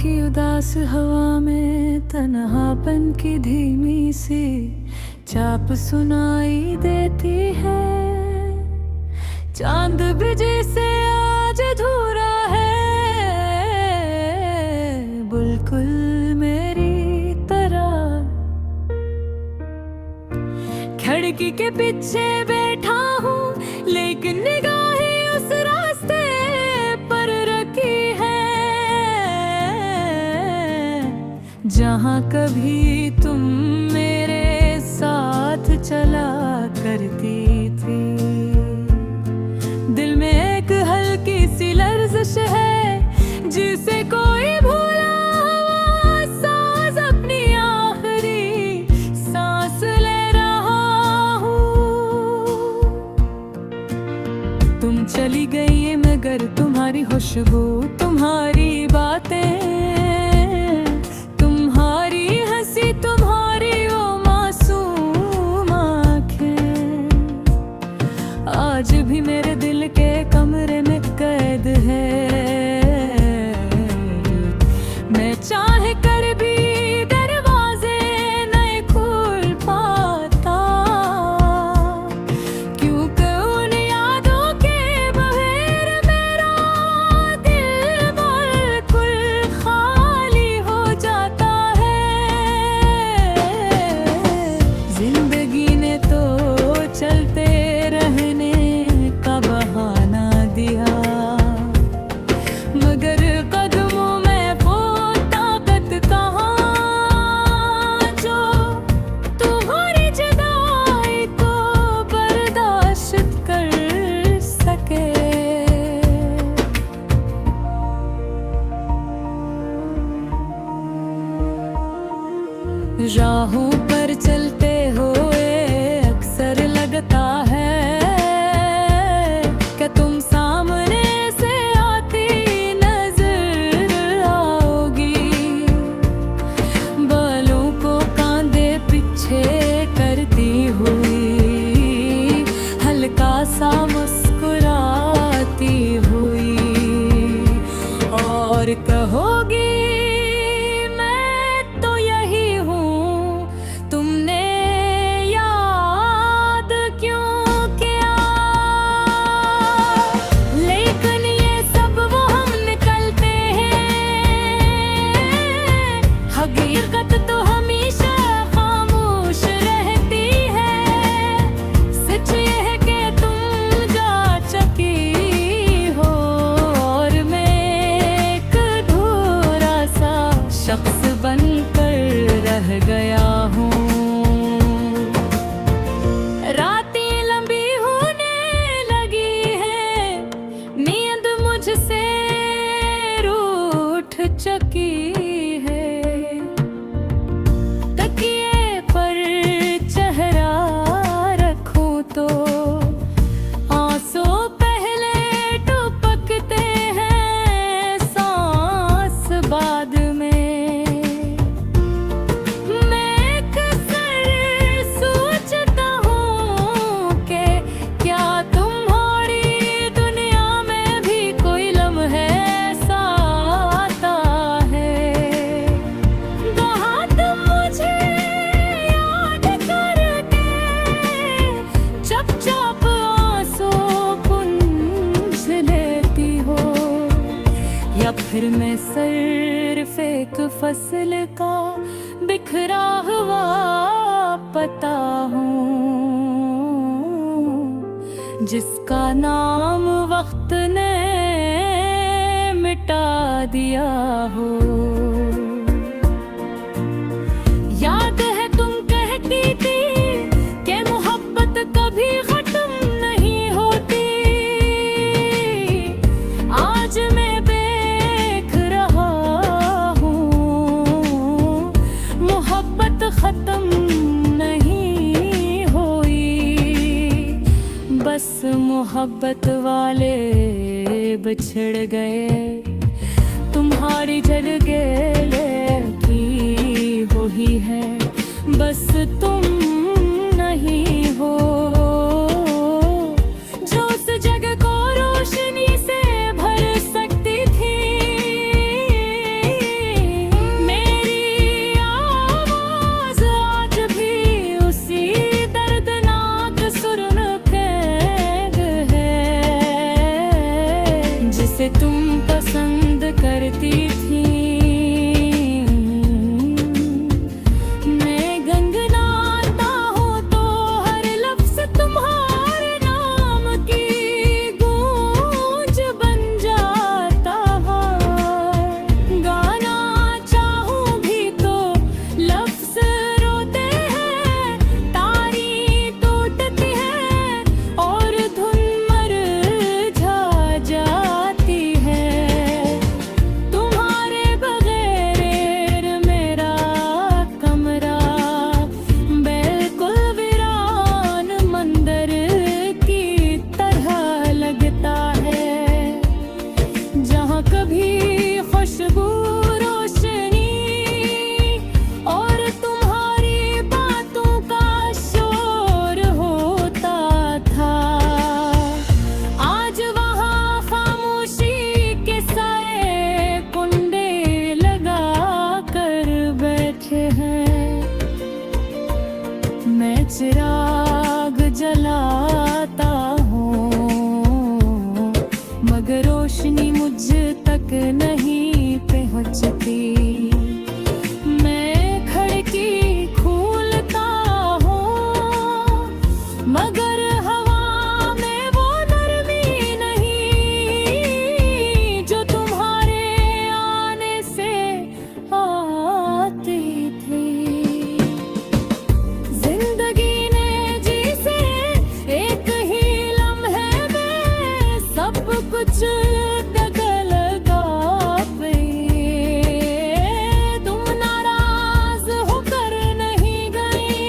की उदास हवा में तन्हापन की धीमी सी चाप सुनाई देती है। चांद भी जैसे आज अधूरा है, बिल्कुल मेरी तरह। खिड़की के पीछे बैठा हूँ, लेकिन निगाहें उस रास्ते पर रखी है जहाँ कभी तुम मेरे साथ चला करती थी। दिल में एक हल्की सी लर्जिश है, जिसे कोई भूला हुआ सांस अपनी आखिरी सांस ले रहा हूँ। तुम चली गई मगर तुम्हारी खुशबू, तुम्हारी बातें, तुम्हारी हंसी, तुम्हारी वो मासूम आँखें आज भी मेरे दिल के कमरे में कैद है। मैं चाहे कर भी दरवाजे नहीं खुल पाता, क्योंकि उन यादों के बगैर मेरा दिल बिल्कुल खाली हो जाता है। जिंदगी ने तो चलते रहने का बहाना दिया, मगर कदमों में वो ताकत कहाँ जो तुम्हारी जुदाई को बर्दाश्त कर सके। राहों पर चलते हुए अक्सर लगता है कि तुम सामने से आती नजर आओगी। बालों को कांधे पीछे करती हुई, हल्का सा मुस्कुराती हुई, और कहोगी मैं तो यही हूँ, तुमने याद क्यों किया। लेकिन ये सब वो हम निकलते हैं, हकीकत तो हमेशा खामोश रहती है। सच ये है कि तुम जा चुकी हो, और मैं एक अधूरा सा शख्स बनकर रह गया हूँ। रातें लंबी होने लगी है, नींद मुझसे रूठ चुकी है। तकिए पर चेहरा रखूं तो आंसू पहले टपकते हैं, सांस बाद में। मैं अक्सर सोचता हूँ कि क्या तुम्हारी दुनिया में भी कोई लम्हा ऐसा आता है, जहाँ तुम मुझे याद करके चुपचाप आंसू पूंछ लेती हो। या फिर मैं सिर्फ एक फसल का बिखरा हुआ पता हूँ, जिसका नाम वक्त ने मिटा दिया हो। याद है तुम कहती थी कि मोहब्बत कभी खत्म नहीं होती। आज मैं देख रहा हूँ, मोहब्बत खत्म नहीं हुई, बस मोहब्बत वाले बिछड़ गए। तुम्हारी जलगे की हुई है, बस तुम नहीं हो। जो उस जगह को रोशनी से भर सकती थी, चिराग जलाता हूँ, मगर रोशनी मुझ तक नहीं पहुँचती। मैं खिड़की खोलता हूँ, मगर हवा में वो नरमी नहीं जो तुम्हारे आने से आती थी। जिंदगी ने जिसे एक ही लम्हे में सब कुछ दखल लगा पाई। तुम नाराज होकर नहीं गई,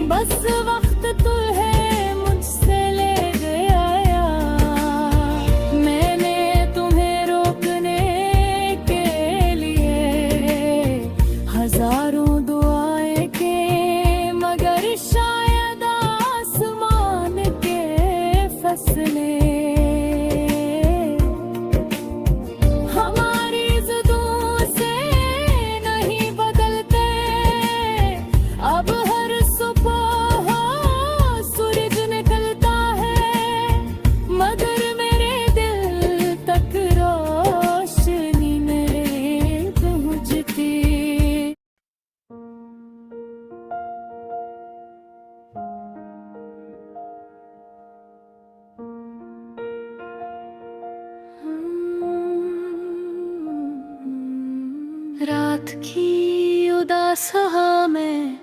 बस वक्त तुम्हें मुझसे ले गया। मैंने तुम्हें रोकने के लिए हजारों दुआएं की, मगर शायद आसमान के फसले हमारी ज़िदों से नहीं बदलते। अब हर सुबह सूरज निकलता है, मगर मेरे दिल तक रोशनी नहीं पहुँचती। रात की उदास हवा में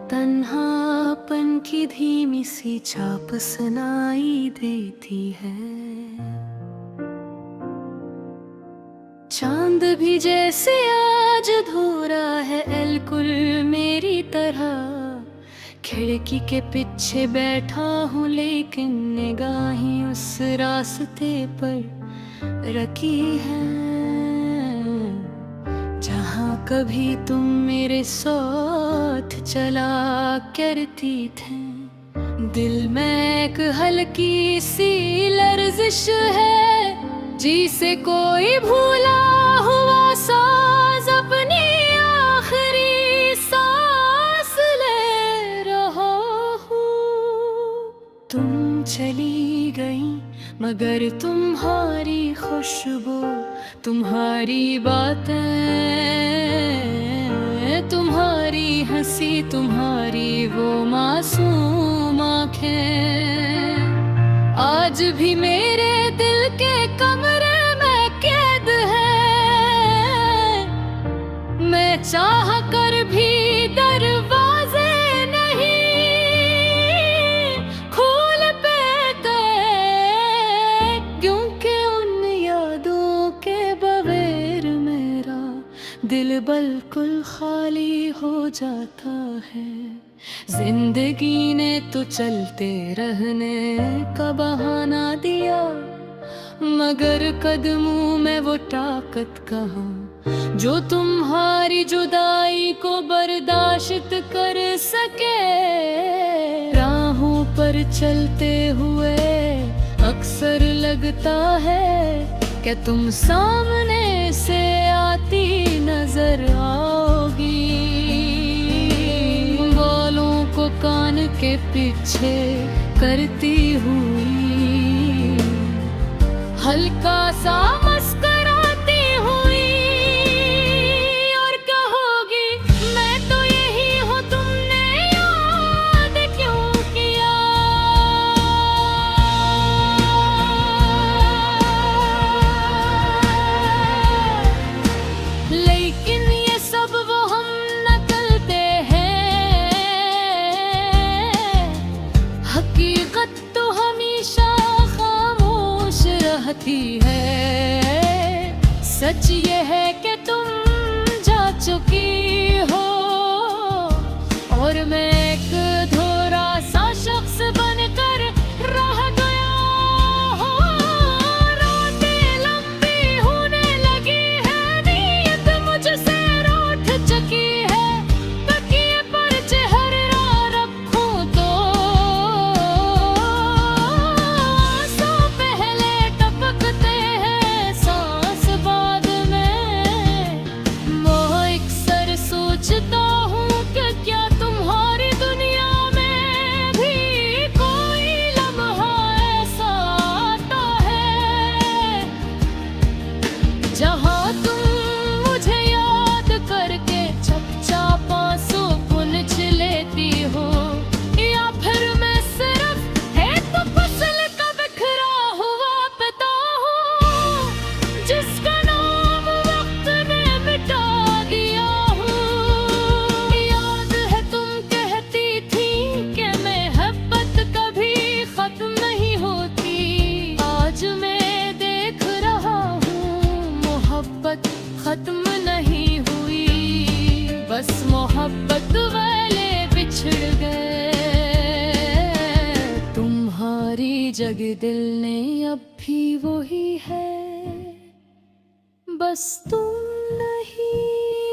तन्हापन की धीमी सी छाप सुनाई देती है। चांद भी जैसे आज धोरा है बिल्कुल मेरी तरह। खिड़की के पीछे बैठा हूँ, लेकिन निगाहें उस रास्ते पर रखी है जहाँ कभी तुम मेरे साथ चला करती थे। दिल में एक हल्की सी लर्जिश है, जिसे कोई भूला हुआ साज अपनी आखिरी सांस ले रहा हूँ। तुम चली गई, मगर तुम्हारी खुशबू, तुम्हारी बातें, तुम्हारी हंसी, तुम्हारी वो मासूम आँखें आज भी मेरे दिल के कमरे में कैद है। मैं चाह कर भी दरवाजे नहीं खोल पाते, क्योंकि उन यादों के बगैर मेरा दिल बिल्कुल खाली हो जाता है। जिंदगी ने तो चलते रहने का बहाना दिया, मगर कदमों में वो ताकत कहाँ जो तुम्हारी जुदाई को बर्दाश्त कर सके। राहों पर चलते हुए अक्सर लगता है कि तुम सामने से आती नजर आओगी। बालों को कान के पीछे करती हुई हल्का सा मुस्कुराती हुई और कहोगी मैं तो यही हूँ, तुमने याद क्यों किया। लेकिन ये सब वो हम नकलते हैं, हकीकत तो हमेशा खामोश रहती है। सच ये है कि तुम जा चुकी हो और मैं एक अधूरा सा शख्स बनकर रह गया हूँ। रातें लंबी होने लगी है, नीयत मुझसे रूठ चुकी है। तकिए पर चेहरा रखूं तो आंसू पहले टपकते हैं, सांस बाद में। मैं अक्सर सोचता हूँ कि क्या तुम्हारा बस मोहब्बत वाले बिछड़ गए। तुम्हारी जगह दिल ने अब भी वही है, बस तुम नहीं।